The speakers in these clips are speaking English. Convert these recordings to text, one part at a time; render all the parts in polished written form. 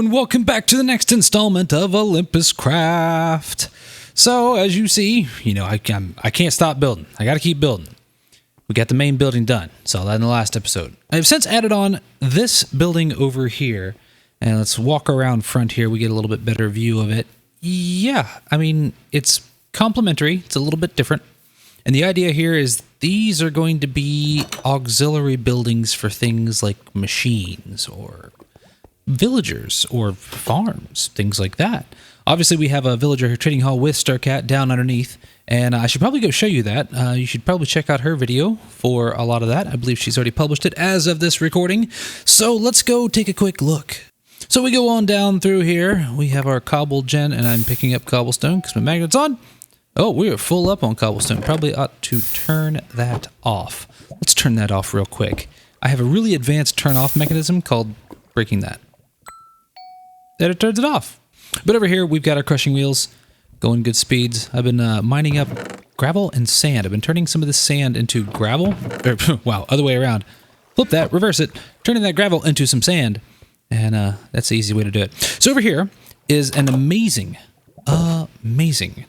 and welcome back to the next installment of OlympusCraft. So, as you see, I can't stop building. I got to keep building. We got the main building done. Saw that in the last episode. I've since added on this building over here, and let's walk around front here. We get a little bit better view of it. Yeah, I mean, it's complementary. It's a little bit different. And the idea here is these are going to be auxiliary buildings for things like machines or villagers or farms, things like that. Obviously, we have a villager trading hall with Starcat down underneath, and I should probably go show you that. You should probably check out her video for a lot of that. I believe she's already published it as of this recording. So let's go take a quick look. So we go on down through here. We have our cobble gen, and I'm picking up cobblestone because my magnet's on. Oh, we are full up on cobblestone. Probably ought to turn that off. Let's turn that off real quick. I have a really advanced turn-off mechanism called breaking that. Then it turns it off. But over here, we've got our crushing wheels going good speeds. I've been mining up gravel and sand. I've been turning some of this sand into gravel. Wow, other way around. Flip that, reverse it, turning that gravel into some sand. And that's the easy way to do it. So over here is an amazing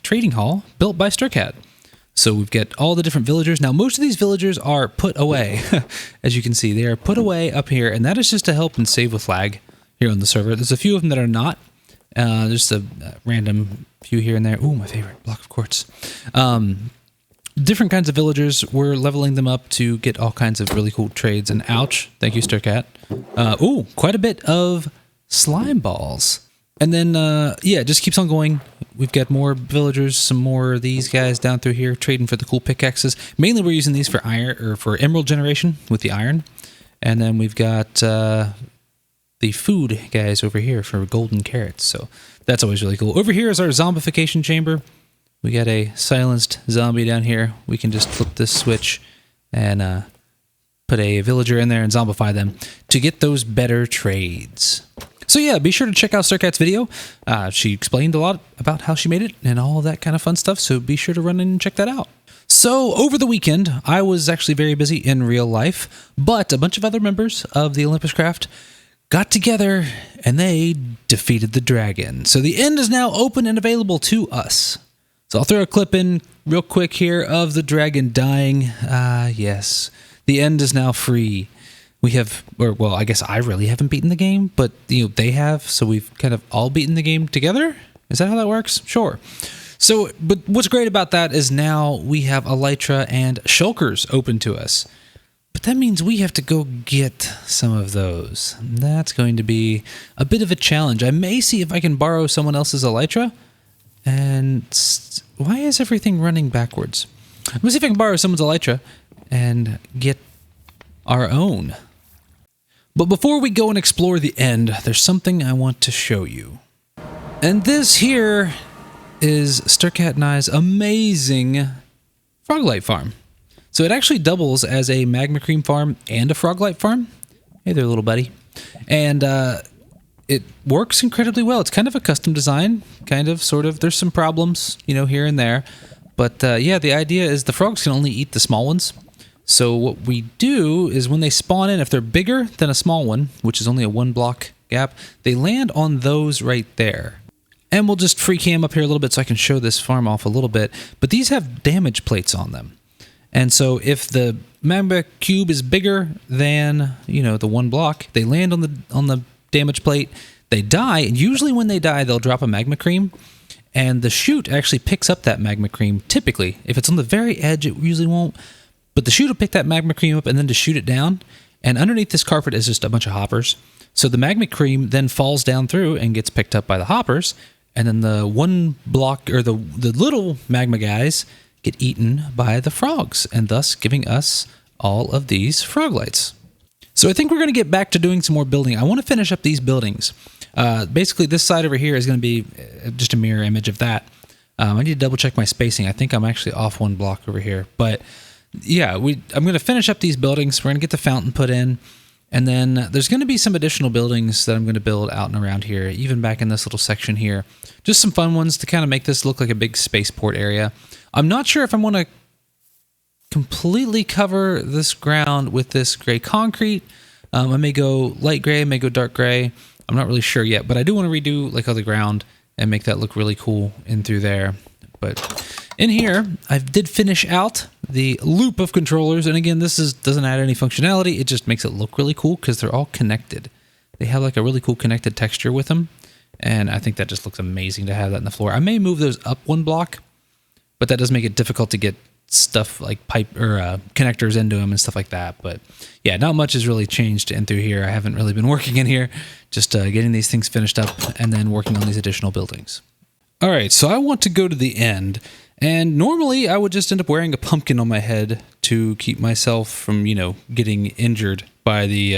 trading hall built by Starcat. So we've got all the different villagers. Now, most of these villagers are put away. As you can see, they are put away up here. And that is just to help and save with lag here on the server. There's a few of them that are not. Just a random few here and there. Ooh, my favorite, block of quartz. Different kinds of villagers. We're leveling them up to get all kinds of really cool trades. And ouch, thank you, Starcat. Ooh, quite a bit of slime balls. And then, yeah, it just keeps on going. We've got more villagers, some more of these guys down through here trading for the cool pickaxes. Mainly we're using these for iron or for emerald generation with the iron. And then we've got the food guys over here for golden carrots. So that's always really cool. Over here is our zombification chamber. We got a silenced zombie down here. We can just flip this switch and put a villager in there and zombify them to get those better trades. So yeah, be sure to check out Starcat's video. She explained a lot about how she made it and all that kind of fun stuff, so be sure to run in and check that out. So over the weekend, I was actually very busy in real life, but a bunch of other members of the OlympusCraft got together and they defeated the dragon. So the end is now open and available to us. So I'll throw a clip in real quick here of the dragon dying. Yes, the end is now free. We have, or well, I guess I really haven't beaten the game, but they have, so we've kind of all beaten the game together. Is that how that works? Sure. So, but what's great about that is now we have elytra and shulkers open to us. But that means we have to go get some of those. That's going to be a bit of a challenge. I may see if I can borrow someone else's elytra. And why is everything running backwards? Let me see if I can borrow someone's elytra and get our own. But before we go and explore the end, there's something I want to show you. And this here is Starcat and I's amazing froglight farm. So it actually doubles as a magma cream farm and a froglight farm. Hey there, little buddy. And it works incredibly well. It's kind of a custom design, kind of, sort of. There's some problems, here and there. But yeah, the idea is the frogs can only eat the small ones. So what we do is when they spawn in, if they're bigger than a small one, which is only a 1 block gap, they land on those right there. And we'll just free cam up here a little bit so I can show this farm off a little bit. But these have damage plates on them. And so if the magma cube is bigger than, the 1 block, they land on the damage plate, they die, and usually when they die, they'll drop a magma cream. And the chute actually picks up that magma cream, typically. If it's on the very edge, it usually won't. But the chute will pick that magma cream up and then to shoot it down. And underneath this carpet is just a bunch of hoppers. So the magma cream then falls down through and gets picked up by the hoppers. And then the 1 block, or the little magma guys, get eaten by the frogs, and thus giving us all of these froglights. So I think we're going to get back to doing some more building. I want to finish up these buildings. Basically, this side over here is going to be just a mirror image of that. I need to double check my spacing. I think I'm actually off 1 block over here. But yeah, I'm going to finish up these buildings. We're going to get the fountain put in. And then there's going to be some additional buildings that I'm going to build out and around here, even back in this little section here. Just some fun ones to kind of make this look like a big spaceport area. I'm not sure if I want to completely cover this ground with this gray concrete. I may go light gray, I may go dark gray. I'm not really sure yet, but I do want to redo like all the ground and make that look really cool in through there. But in here, I did finish out the loop of controllers. And again, this doesn't add any functionality. It just makes it look really cool because they're all connected. They have like a really cool connected texture with them. And I think that just looks amazing to have that in the floor. I may move those up one block, but that does make it difficult to get stuff like pipe or connectors into them and stuff like that. But yeah, not much has really changed in through here. I haven't really been working in here, just getting these things finished up and then working on these additional buildings. All right, so I want to go to the end, and normally I would just end up wearing a pumpkin on my head to keep myself from, you know, getting injured by the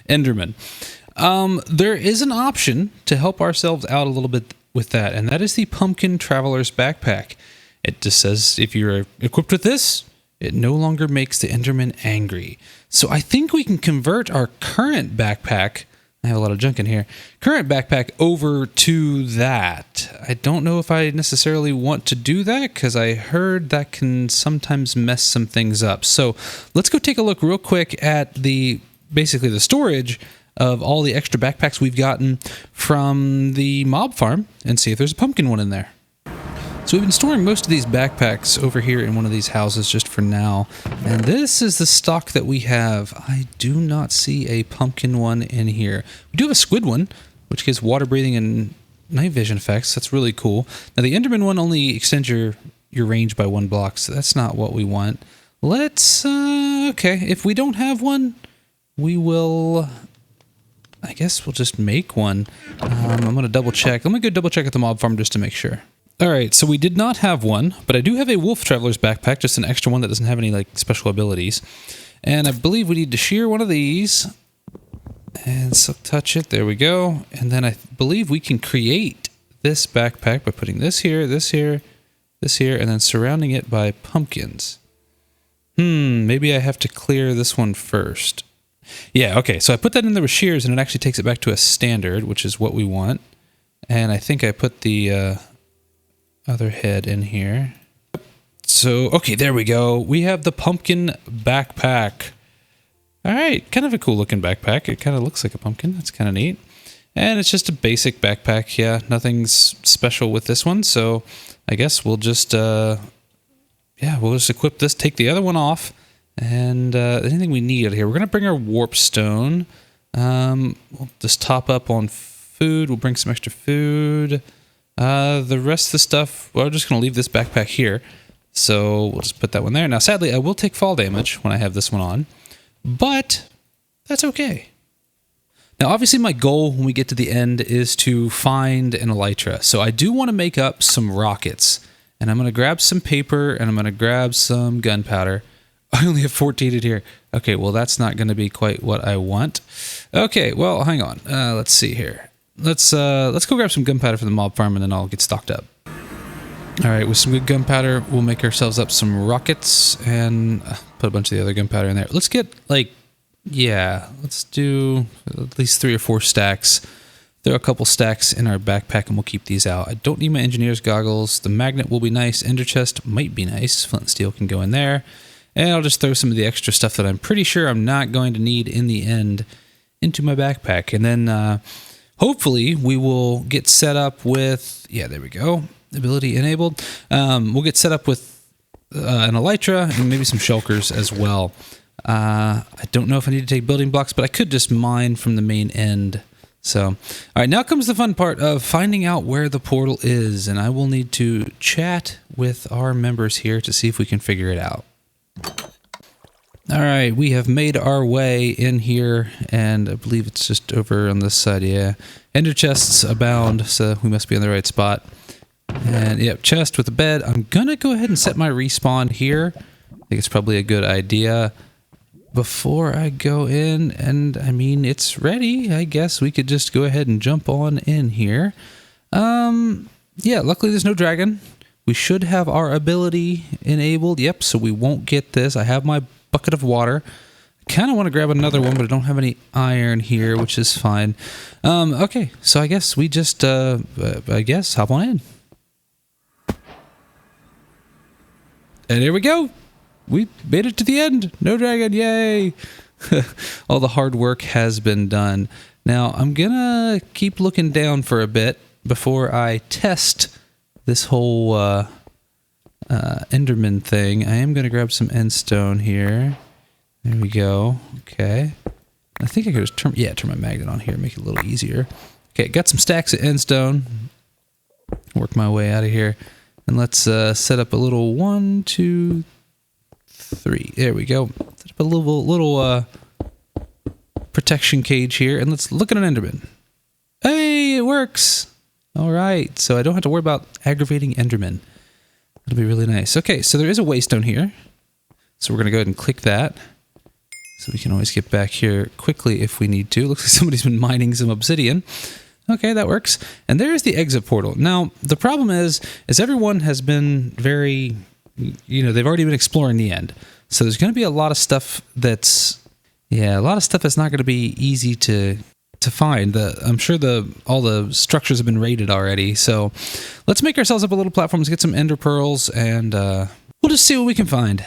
Enderman. There is an option to help ourselves out a little bit with that, and that is the Pumpkin Traveler's Backpack. It just says if you're equipped with this, it no longer makes the Enderman angry. So I think we can convert our current backpack, I have a lot of junk in here, current backpack over to that. I don't know if I necessarily want to do that because I heard that can sometimes mess some things up. So let's go take a look real quick at basically the storage of all the extra backpacks we've gotten from the mob farm and see if there's a pumpkin one in there. So we've been storing most of these backpacks over here in one of these houses just for now. And this is the stock that we have. I do not see a pumpkin one in here. We do have a squid one, which gives water breathing and night vision effects. That's really cool. Now the Enderman one only extends your range by 1 block, so that's not what we want. Let's, okay, if we don't have one, we will, I guess we'll just make one. I'm going to double check. Let me go double check at the mob farm just to make sure. All right, so we did not have one, but I do have a Wolf Traveler's Backpack, just an extra one that doesn't have any like special abilities. And I believe we need to shear one of these. And so touch it, there we go. And then I believe we can create this backpack by putting this here, this here, this here, and then surrounding it by pumpkins. Maybe I have to clear this one first. Yeah, okay, so I put that in there with shears, and it actually takes it back to a standard, which is what we want. And I think I put the other head in here. So, okay, there we go. We have the pumpkin backpack. All right, kind of a cool looking backpack. It kind of looks like a pumpkin. That's kind of neat. And it's just a basic backpack. Yeah, nothing's special with this one. So I guess we'll just, we'll just equip this, take the other one off. And anything we need out here. We're going to bring our warp stone. We'll just top up on food. We'll bring some extra food. The rest of the stuff, well, we're just going to leave this backpack here. So we'll just put that one there. Now, sadly, I will take fall damage when I have this one on. But that's okay. Now, obviously, my goal when we get to the end is to find an elytra. So I do want to make up some rockets. And I'm going to grab some paper and I'm going to grab some gunpowder. I only have 14 in here. Okay, well, that's not going to be quite what I want. Okay, well, hang on. Let's see here. Let's go grab some gunpowder from the mob farm and then I'll get stocked up. All right, with some good gunpowder, we'll make ourselves up some rockets and put a bunch of the other gunpowder in there. Let's get let's do at least 3 or 4 stacks. Throw a couple stacks in our backpack and we'll keep these out. I don't need my engineer's goggles. The magnet will be nice. Ender chest might be nice. Flint and steel can go in there. And I'll just throw some of the extra stuff that I'm pretty sure I'm not going to need in the end into my backpack. And then hopefully we will get set up with, yeah, there we go. Ability enabled. We'll get set up with an elytra and maybe some shulkers as well. I don't know if I need to take building blocks, but I could just mine from the main end. So, all right, now comes the fun part of finding out where the portal is, and I will need to chat with our members here to see if we can figure it out. All right, we have made our way in here, and I believe it's just over on this side, yeah. Ender chests abound, so we must be on the right spot. And yep, chest with a bed. I'm gonna go ahead and set my respawn here. I think it's probably a good idea. Before I go in, and I mean, it's ready. I guess we could just go ahead and jump on in here. Yeah, luckily there's no dragon. We should have our ability enabled. Yep, so we won't get this. I have my bucket of water. I kind of want to grab another one, but I don't have any iron here, which is fine. Okay, so I guess we just, hop on in. And here we go. We made it to the end. No dragon, yay. All the hard work has been done. Now, I'm going to keep looking down for a bit before I test this whole Enderman thing. I am going to grab some endstone here. There we go. Okay. I think I could just turn my magnet on here, make it a little easier. Okay, got some stacks of endstone. Work my way out of here. And let's set up a little 1, 2, 3. There we go. Set up a little protection cage here, and let's look at an Enderman. Hey, it works. All right, so I don't have to worry about aggravating Enderman. That'll be really nice. Okay, so there is a waystone here. So we're going to go ahead and click that. So we can always get back here quickly if we need to. Looks like somebody's been mining some obsidian. Okay, that works. And there's the exit portal. Now, the problem is everyone has been very, they've already been exploring the end. So there's going to be a lot of stuff that's not going to be easy to find. I'm sure all the structures have been raided already. So let's make ourselves up a little platform. Let's get some ender pearls, and we'll just see what we can find.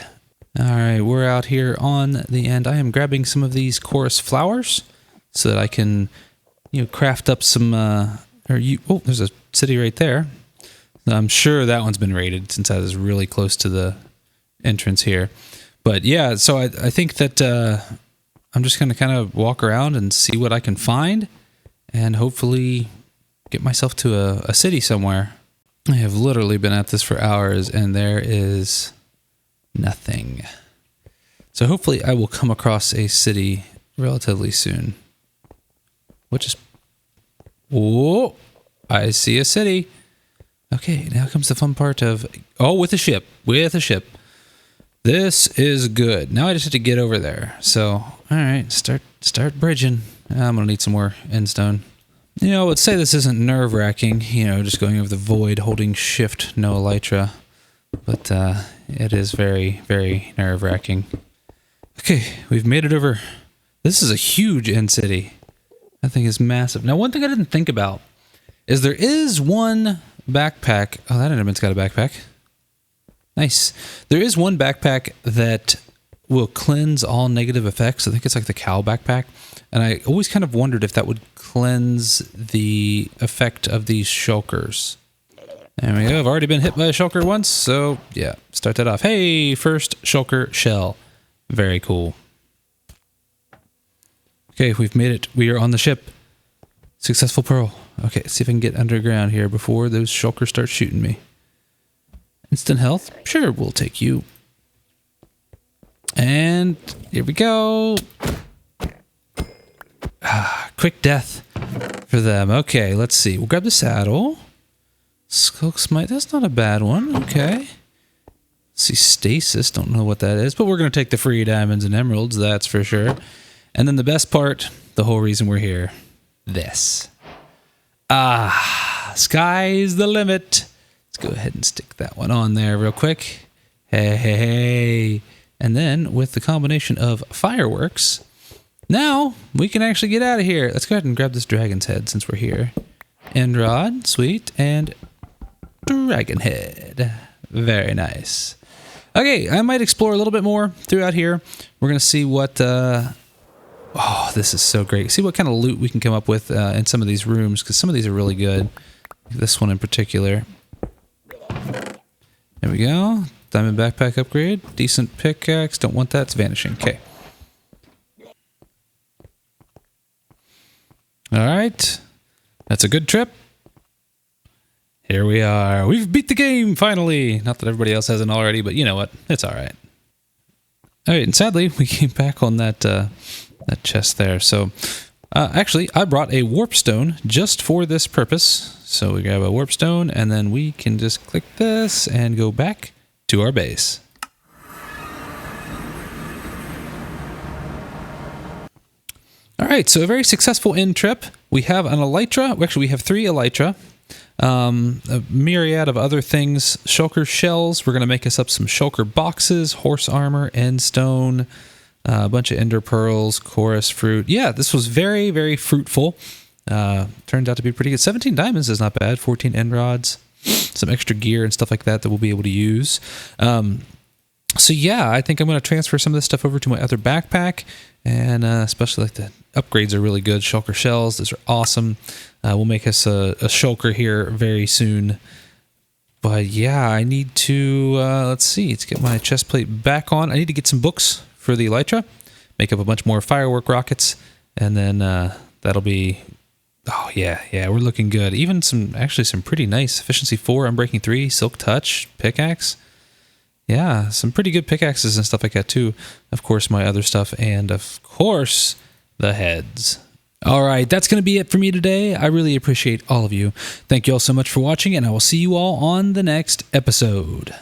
All right, we're out here on the end. I am grabbing some of these chorus flowers so that I can, craft up some. There's a city right there. I'm sure that one's been raided since I was really close to the entrance here. But yeah, so I think that I'm just going to kind of walk around and see what I can find, and hopefully get myself to a city somewhere. I have literally been at this for hours, and there is nothing. So hopefully I will come across a city relatively soon. Whoa, I see a city. Okay, now comes the fun part of, with a ship. This is good. Now I just have to get over there. So, all right, start bridging. I'm going to need some more endstone. Let's say this isn't nerve-wracking, just going over the void, holding shift, no elytra. But it is very, very nerve-wracking. Okay, we've made it over. This is a huge end city. That thing is massive. Now, one thing I didn't think about is there is one backpack. Oh, that Enderman's got a backpack. Nice. There is one backpack that will cleanse all negative effects. I think it's like the cow backpack. And I always kind of wondered if that would cleanse the effect of these shulkers. There we go. I've already been hit by a shulker once, so yeah, start that off. Hey, first shulker shell. Very cool. Okay, we've made it. We are on the ship. Successful pearl. Okay, let's see if I can get underground here before those shulkers start shooting me. Instant health? Sure, we'll take you. And here we go. Quick death for them. Okay, let's see. We'll grab the saddle. Skulk Smite, that's not a bad one. Okay. Let's see, Stasis, don't know what that is, but we're going to take the free diamonds and emeralds, that's for sure. And then the best part, the whole reason we're here, this. Sky's the limit. Let's go ahead and stick that one on there real quick. Hey. And then with the combination of fireworks, now we can actually get out of here. Let's go ahead and grab this dragon's head since we're here. End rod, sweet, and dragon head. Very nice. Okay, I might explore a little bit more throughout here. We're going to see what... oh, this is so great. See what kind of loot we can come up with in some of these rooms, because some of these are really good. This one in particular. There we go. Diamond backpack upgrade. Decent pickaxe. Don't want that. It's vanishing. Okay. All right. That's a good trip. Here we are. We've beat the game, finally. Not that everybody else hasn't already, but you know what? It's all right. All right, and sadly, we came back on that that chest there. So, actually, I brought a warp stone just for this purpose. So we grab a warp stone, and then we can just click this and go back to our base. All right, so a very successful end trip. We have an elytra. Actually, we have 3 elytra. A myriad of other things. Shulker shells. We're going to make us up some shulker boxes, horse armor, end stone, a bunch of ender pearls, chorus fruit. Yeah, this was very, very fruitful. Turned out to be pretty good. 17 diamonds is not bad. 14 end rods. Some extra gear and stuff like that that we'll be able to use. So yeah, I think I'm going to transfer some of this stuff over to my other backpack, and especially like the upgrades are really good. Shulker shells, those are awesome. We'll make us a shulker here very soon. But yeah, I need to, let's see, let's get my chest plate back on. I need to get some books for the Elytra, make up a bunch more firework rockets, and then that'll be, oh yeah, we're looking good. Even actually some pretty nice efficiency 4, unbreaking 3, silk touch, pickaxe. Yeah, some pretty good pickaxes and stuff like that too. Of course, my other stuff, and of course, the heads. All right, that's going to be it for me today. I really appreciate all of you. Thank you all so much for watching, and I will see you all on the next episode.